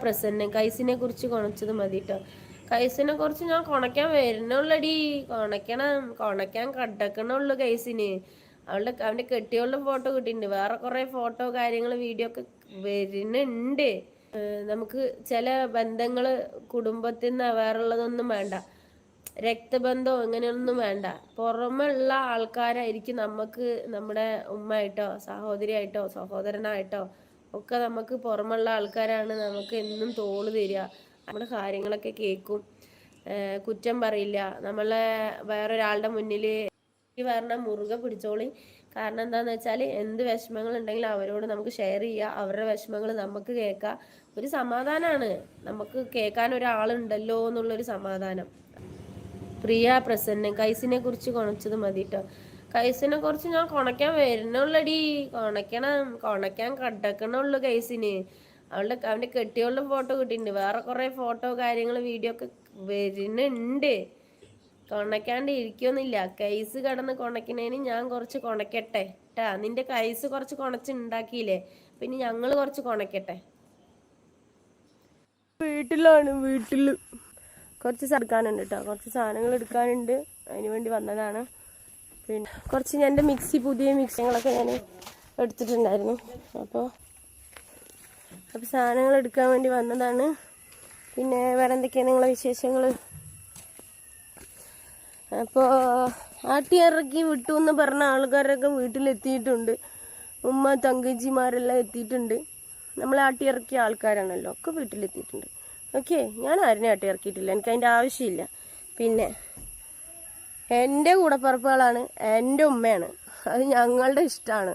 പ്രസന്ന കൈസിനെ കുറിച്ച് കൊണച്ചത് മതിട്ടോ. കൈസിനെ കുറിച്ച് ഞാൻ കൊണയ്ക്കാൻ വരുന്നുള്ളടി. കൊണയ്ക്കാൻ കടക്കണുള്ളു കൈസിന്. അവന്റെ കെട്ടിയോളുടെ ഫോട്ടോ കിട്ടിയിട്ടുണ്ട്. വേറെ കുറെ ഫോട്ടോ കാര്യങ്ങൾ വീഡിയോ ഒക്കെ വരുന്നുണ്ട്. നമുക്ക് ചില ബന്ധങ്ങള് കുടുംബത്തിൽ നിന്ന് വേറുള്ളതൊന്നും വേണ്ട, രക്തബന്ധമോ ഇങ്ങനെയൊന്നും വേണ്ട. പുറമെയുള്ള ആൾക്കാരായിരിക്കും നമുക്ക് നമ്മുടെ ഉമ്മയായിട്ടോ സഹോദരിയായിട്ടോ സഹോദരനായിട്ടോ ഒക്കെ നമുക്ക് പുറമുള്ള ആൾക്കാരാണ് നമുക്ക് എന്നും തോള് തരിക. നമ്മുടെ കാര്യങ്ങളൊക്കെ കേൾക്കും, കുറ്റം പറയില്ല. നമ്മളെ വേറൊരാളുടെ മുന്നിൽ പറഞ്ഞ മുറുകെ പിടിച്ചോളി. കാരണം എന്താന്ന് വെച്ചാൽ എന്ത് വിഷമങ്ങൾ ഉണ്ടെങ്കിലും അവരോട് നമുക്ക് ഷെയർ ചെയ്യുക. അവരുടെ വിഷമങ്ങൾ നമുക്ക് കേൾക്കാം. ഒരു സമാധാനമാണ്, നമുക്ക് കേൾക്കാൻ ഒരാളുണ്ടല്ലോ എന്നുള്ളൊരു സമാധാനം. പ്രസന്ന കൈസിനെ കുറിച്ച് കൊണച്ചത് മതിട്ടോ. കൈസിനെ കുറിച്ച് ഞാൻ കൊണയ്ക്കാൻ വരുന്നുള്ളടി. കൊണയ്ക്കാൻ കടക്കണുള്ളു കൈസിന്. അവന്റെ കെട്ടിയോളുടെ ഫോട്ടോ കിട്ടിയിട്ടുണ്ട്. വേറെ കുറെ ഫോട്ടോ കാര്യങ്ങൾ വീഡിയോ ഒക്കെ വരുന്നുണ്ട്. കൊണയ്ക്കാണ്ട് ഇരിക്കൊന്നുമില്ല. കൈസ് കടന്ന് കൊണയ്ക്കുന്നതിന് ഞാൻ കുറച്ച് കൊണയ്ക്കട്ടെ ട്ടാ. നിന്റെ കൈസ് കുറച്ച് കൊണച്ചുണ്ടാക്കിയില്ലേ, പിന്നെ ഞങ്ങള് കുറച്ച് കൊണയ്ക്കട്ടെ. വീട്ടില് കുറച്ച് എടുക്കാനുണ്ട് കേട്ടോ. കുറച്ച് സാധനങ്ങൾ എടുക്കാനുണ്ട്, അതിന് വേണ്ടി വന്നതാണ്. പിന്നെ കുറച്ച് എൻ്റെ പുതിയ മിക്സിങ്ങളൊക്കെ ഞാൻ എടുത്തിട്ടുണ്ടായിരുന്നു. അപ്പോൾ സാധനങ്ങൾ എടുക്കാൻ വേണ്ടി വന്നതാണ്. പിന്നെ വേറെ എന്തൊക്കെയാണ് നിങ്ങളെ വിശേഷങ്ങൾ? അപ്പോൾ ആട്ടിയിറക്കി വിട്ടു എന്ന് പറഞ്ഞ ആൾക്കാരൊക്കെ വീട്ടിലെത്തിയിട്ടുണ്ട്. ഉമ്മ തങ്കച്ചിമാരെല്ലാം എത്തിയിട്ടുണ്ട്. നമ്മൾ ആട്ടിയിറക്കിയ ആൾക്കാരാണല്ലോ, ഒക്കെ വീട്ടിലെത്തിയിട്ടുണ്ട്. ഓക്കെ, ഞാൻ ആരിനെ ആട്ടിയിറക്കിയിട്ടില്ല, എനിക്ക് അതിൻ്റെ ആവശ്യമില്ല. പിന്നെ എൻ്റെ കൂടപ്പറപ്പുകളാണ്, എൻ്റെ ഉമ്മയാണ്, അത് ഞങ്ങളുടെ ഇഷ്ടമാണ്.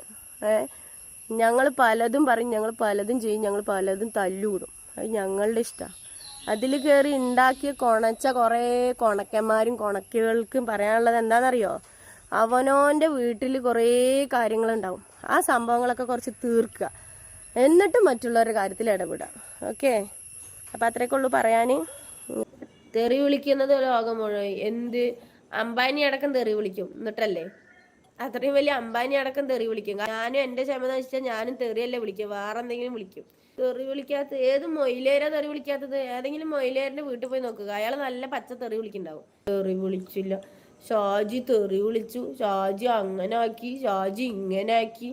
ഞങ്ങൾ പലതും പറയും, ഞങ്ങൾ പലതും ചെയ്യും, ഞങ്ങൾ പലതും തല്ലുകൂടും, അത് ഞങ്ങളുടെ ഇഷ്ടമാണ്. അതിൽ കയറി ഉണ്ടാക്കിയ കൊണച്ച കുറേ കൊണക്കന്മാരും കൊണക്കുകൾക്കും പറയാനുള്ളത് എന്താണെന്നറിയോ? അവനോൻ്റെ വീട്ടിൽ കുറേ കാര്യങ്ങളുണ്ടാവും, ആ സംഭവങ്ങളൊക്കെ കുറച്ച് തീർക്കുക, എന്നിട്ട് മറ്റുള്ളവരുടെ കാര്യത്തിൽ ഇടപെടാം. ഓക്കെ, അപ്പം അത്രയൊക്കെ ഉള്ളൂ പറയാൻ. തെറി വിളിക്കുന്നത് ലോകം മുഴുവൻ, എന്ത് അംബാനി അടക്കം തെറി വിളിക്കും എന്നിട്ടല്ലേ? അത്രയും വലിയ അംബാനി അടക്കം തെറി വിളിക്കും. ഞാനും എൻ്റെ ക്ഷമ നശിച്ചാൽ ഞാനും തെറിയല്ലേ വിളിക്കും, വേറെ എന്തെങ്കിലും വിളിക്കും. തെറി വിളിക്കാത്ത ഏത് മൊയിലേരാ തെറി വിളിക്കാത്തത്? ഏതെങ്കിലും മൊയിലേറിന്റെ വീട്ടിൽ പോയി നോക്കുക, അയാൾ നല്ല പച്ച തെറി വിളിക്കുന്നുണ്ടാവും. തെറി വിളിച്ചില്ല, ഷാജി തെറി വിളിച്ചു, ഷാജി അങ്ങനെ ആക്കി, ഷാജി ഇങ്ങനെ ആക്കി.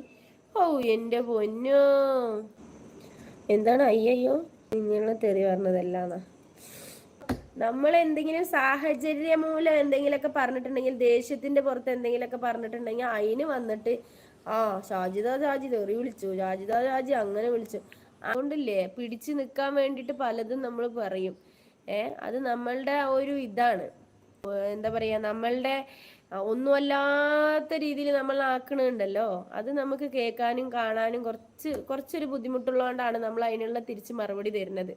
ഓ എൻ്റെ പൊന്നോ, എന്താണ് അയ്യോ നിങ്ങളെ തെറി പറഞ്ഞതല്ലാന്നാ? നമ്മൾ എന്തെങ്കിലും സാഹചര്യം മൂലം എന്തെങ്കിലുമൊക്കെ പറഞ്ഞിട്ടുണ്ടെങ്കിൽ, ദേഷ്യത്തിന്റെ പുറത്ത് എന്തെങ്കിലുമൊക്കെ പറഞ്ഞിട്ടുണ്ടെങ്കിൽ അതിന് വന്നിട്ട് ഷാജി തെറി വിളിച്ചു, ഷാജി അങ്ങനെ വിളിച്ചു. അതുകൊണ്ടില്ലേ പിടിച്ചു നിൽക്കാൻ വേണ്ടിയിട്ട് പലതും നമ്മൾ പറയും. അത് നമ്മളുടെ ഒരു ഇതാണ്, എന്താ പറയാ, നമ്മളുടെ ഒന്നുമല്ലാത്ത രീതിയിൽ നമ്മൾ ആക്കണുണ്ടല്ലോ, അത് നമുക്ക് കേൾക്കാനും കാണാനും കുറച്ചൊരു ബുദ്ധിമുട്ടുള്ളതുകൊണ്ടാണ് നമ്മൾ അതിനുള്ള തിരിച്ച് മറുപടി തരുന്നത്.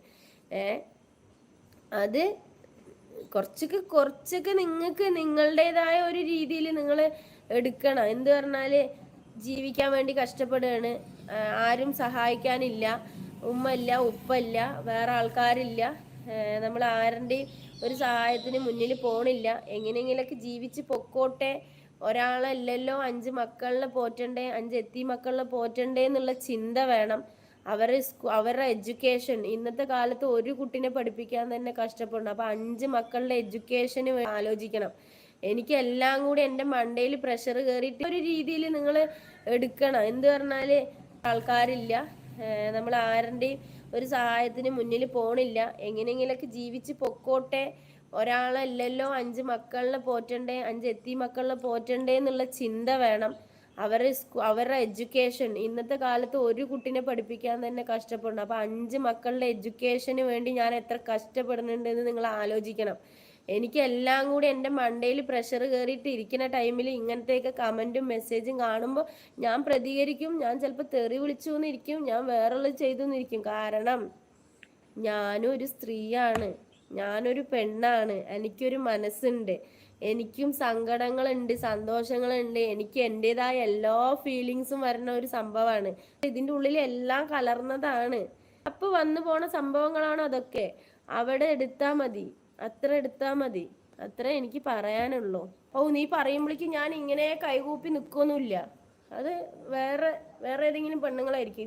അത് കുറച്ചൊക്കെ നിങ്ങൾക്ക് നിങ്ങളുടേതായ ഒരു രീതിയിൽ നിങ്ങൾ എടുക്കണം. എന്ത് പറഞ്ഞാല് ജീവിക്കാൻ വേണ്ടി കഷ്ടപ്പെടുകയാണ്, ആരും സഹായിക്കാനില്ല, ഉമ്മല്ല ഉപ്പല്ല, വേറെ ആൾക്കാരില്ല, നമ്മൾ ആരുടെയും ഒരു സഹായത്തിന് മുന്നിൽ പോണില്ല. എങ്ങനെയെങ്കിലൊക്കെ ജീവിച്ച് പൊക്കോട്ടെ, ഒരാളല്ലല്ലോ 5 മക്കളിനെ പോറ്റണ്ടേ, 5 എത്തി മക്കളിനെ പോറ്റണ്ടേ എന്നുള്ള ചിന്ത വേണം. അവരുടെ എഡ്യൂക്കേഷൻ, ഇന്നത്തെ കാലത്ത് ഒരു കുട്ടിനെ പഠിപ്പിക്കാൻ തന്നെ കഷ്ടപ്പെടണം. അപ്പൊ 5 മക്കളുടെ എഡ്യൂക്കേഷന് ആലോചിക്കണം. എനിക്ക് എല്ലാം കൂടി എൻ്റെ മണ്ടയിൽ പ്രഷർ കയറിയിട്ട് ഒരു രീതിയിൽ നിങ്ങൾ എടുക്കണം. എന്ത് പറഞ്ഞാല് ആൾക്കാരില്ല, നമ്മൾ ആരുടെയും ഒരു സഹായത്തിന് മുന്നിൽ പോണില്ല, എങ്ങനെയെങ്കിലൊക്കെ ജീവിച്ച് പൊക്കോട്ടെ, ഒരാളല്ലല്ലോ 5 മക്കളിനെ പോറ്റണ്ടേ, 5 എത്തി മക്കളിനെ പോറ്റണ്ടേ എന്നുള്ള ചിന്ത വേണം. അവരുടെ എഡ്യൂക്കേഷൻ, ഇന്നത്തെ കാലത്ത് ഒരു കുട്ടിനെ പഠിപ്പിക്കാൻ തന്നെ കഷ്ടപ്പെടണം. അപ്പൊ 5 മക്കളുടെ എഡ്യൂക്കേഷന് വേണ്ടി ഞാൻ എത്ര കഷ്ടപ്പെടുന്നുണ്ടെന്ന് നിങ്ങൾ ആലോചിക്കണം. എനിക്ക് എല്ലാം കൂടി എൻ്റെ മണ്ടയിൽ പ്രഷർ കയറിയിട്ട് ഇരിക്കുന്ന ടൈമിൽ ഇങ്ങനത്തെയൊക്കെ കമന്റും മെസ്സേജും കാണുമ്പോൾ ഞാൻ പ്രതികരിക്കും. ഞാൻ ചിലപ്പോൾ തെറി വിളിച്ചു എന്നിരിക്കും, ഞാൻ വേറുള്ളത് ചെയ്തു എന്നിരിക്കും. കാരണം ഞാനും ഒരു സ്ത്രീയാണ്, ഞാനൊരു പെണ്ണാണ്, എനിക്കൊരു മനസ്സുണ്ട്, എനിക്കും സങ്കടങ്ങളുണ്ട്, സന്തോഷങ്ങളുണ്ട്, എനിക്ക് എൻ്റെതായ എല്ലാ ഫീലിങ്സും വരുന്ന ഒരു സംഭവമാണ്. ഇതിൻ്റെ ഉള്ളിൽ എല്ലാം കലർന്നതാണ്. അപ്പൊ വന്നു പോണ സംഭവങ്ങളാണ് അതൊക്കെ. അവിടെ എടുത്താൽ മതി, അത്ര എടുത്താൽ മതി, അത്ര എനിക്ക് പറയാനുള്ളൂ. നീ പറയുമ്പോഴേക്കും ഞാൻ ഇങ്ങനെ കൈകൂപ്പി നിൽക്കൊന്നുമില്ല, അത് വേറെ ഏതെങ്കിലും പെണ്ണുങ്ങളായിരിക്കും.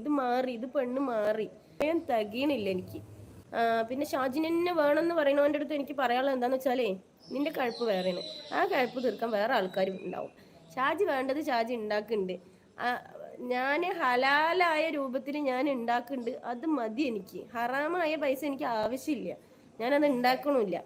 ഇത് പെണ്ണ് മാറി, തികയണില്ല എനിക്ക്. പിന്നെ ഷാജിന് തന്നെ വേണമെന്ന് പറയണവൻ്റെ അടുത്ത് എനിക്ക് പറയാനുള്ളത് എന്താണെന്ന് വെച്ചാലേ, നിന്റെ കഴുപ്പ് വേറെയാണ്, ആ കഴുപ്പ് തീർക്കാൻ വേറെ ആൾക്കാർ ഉണ്ടാവും. ഷാജി വേണ്ടത് ഷാജി ഉണ്ടാക്കുന്നുണ്ട്. ഞാൻ ഹലാലായ രൂപത്തിൽ ഞാൻ ഉണ്ടാക്കുന്നുണ്ട്, അത് മതി എനിക്ക്. ഹറാമായ പൈസ എനിക്ക് ആവശ്യമില്ല, ഞാനത് ഉണ്ടാക്കണമില്ല.